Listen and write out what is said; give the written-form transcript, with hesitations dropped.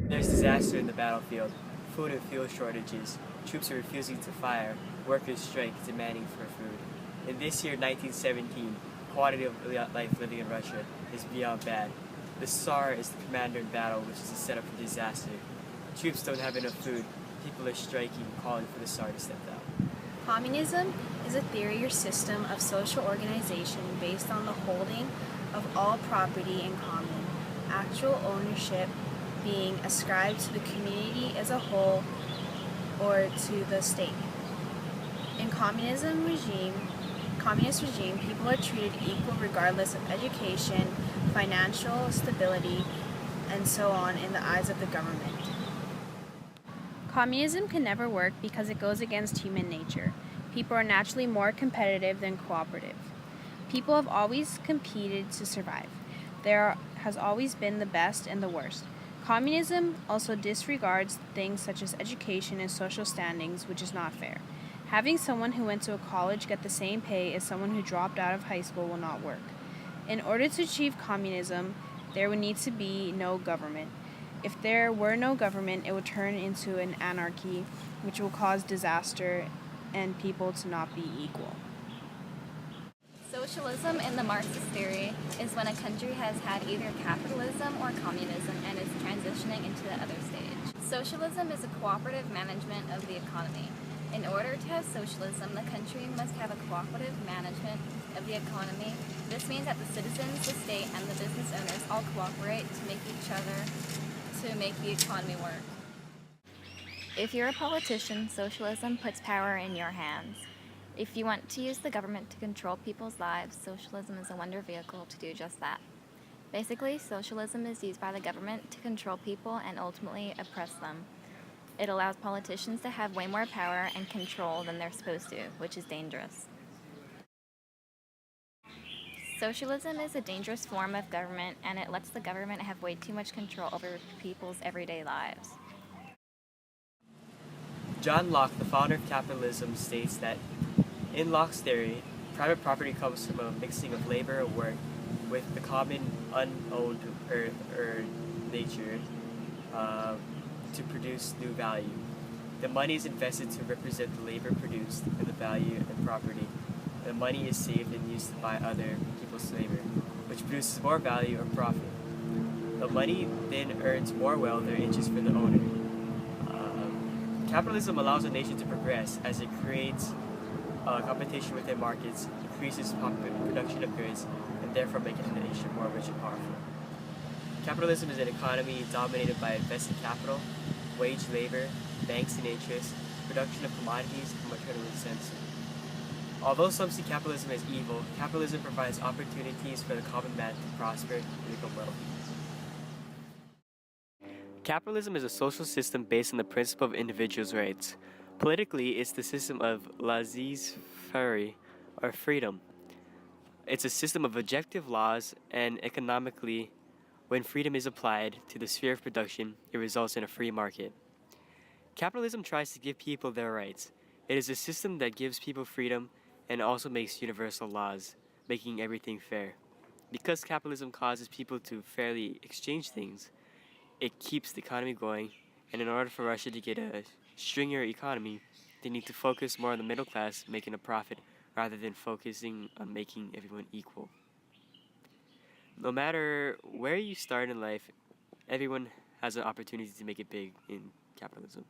There's disaster in the battlefield, food and fuel shortages, troops are refusing to fire, workers strike demanding for food. In this year, 1917, quality of life living in Russia is beyond bad. The Tsar is the commander in battle, which is a setup for disaster. Troops don't have enough food, people are striking, calling for the Tsar to step down. Communism is a theory or system of social organization based on the holding of all property in common, actual ownership being ascribed to the community as a whole or to the state. In communist regime, people are treated equal regardless of education, financial stability, and so on in the eyes of the government. Communism can never work because it goes against human nature. People are naturally more competitive than cooperative. People have always competed to survive. There has always been the best and the worst. Communism also disregards things such as education and social standings, which is not fair. Having someone who went to a college get the same pay as someone who dropped out of high school will not work. In order to achieve communism, there would need to be no government. If there were no government, it would turn into an anarchy, which will cause disaster and people to not be equal. Socialism in the Marxist theory is when a country has had either capitalism or communism and is transitioning into the other stage. Socialism is a cooperative management of the economy. In order to have socialism, the country must have a cooperative management of the economy. This means that the citizens, the state, and the business owners all cooperate to make the economy work. If you're a politician, socialism puts power in your hands. If you want to use the government to control people's lives, socialism is a wonder vehicle to do just that. Basically, socialism is used by the government to control people and ultimately oppress them. It allows politicians to have way more power and control than they're supposed to, which is dangerous. Socialism is a dangerous form of government, and it lets the government have way too much control over people's everyday lives. John Locke, the founder of capitalism, states that in Locke's theory, private property comes from a mixing of labor or work with the common unowned earth or nature to produce new value. The money is invested to represent the labor produced and the value and property. The money is saved and used to buy other people's labor, which produces more value or profit. The money then earns more wealth or interest for the owner. Capitalism allows a nation to progress as it creates competition within markets, increases production of goods, and therefore making the nation more rich and powerful. Capitalism is an economy dominated by invested capital, wage labor, banks and interest, production of commodities, and maternal incentives. Although some see capitalism as evil, capitalism provides opportunities for the common man to prosper and become wealthy. Capitalism is a social system based on the principle of individuals' rights. Politically, it's the system of laissez-faire, or freedom. It's a system of objective laws, and economically, when freedom is applied to the sphere of production, it results in a free market. Capitalism tries to give people their rights. It is a system that gives people freedom and also makes universal laws, making everything fair. Because capitalism causes people to fairly exchange things, it keeps the economy going, and in order for Russia to get a stringier economy, they need to focus more on the middle class making a profit rather than focusing on making everyone equal. No matter where you start in life, everyone has an opportunity to make it big in capitalism.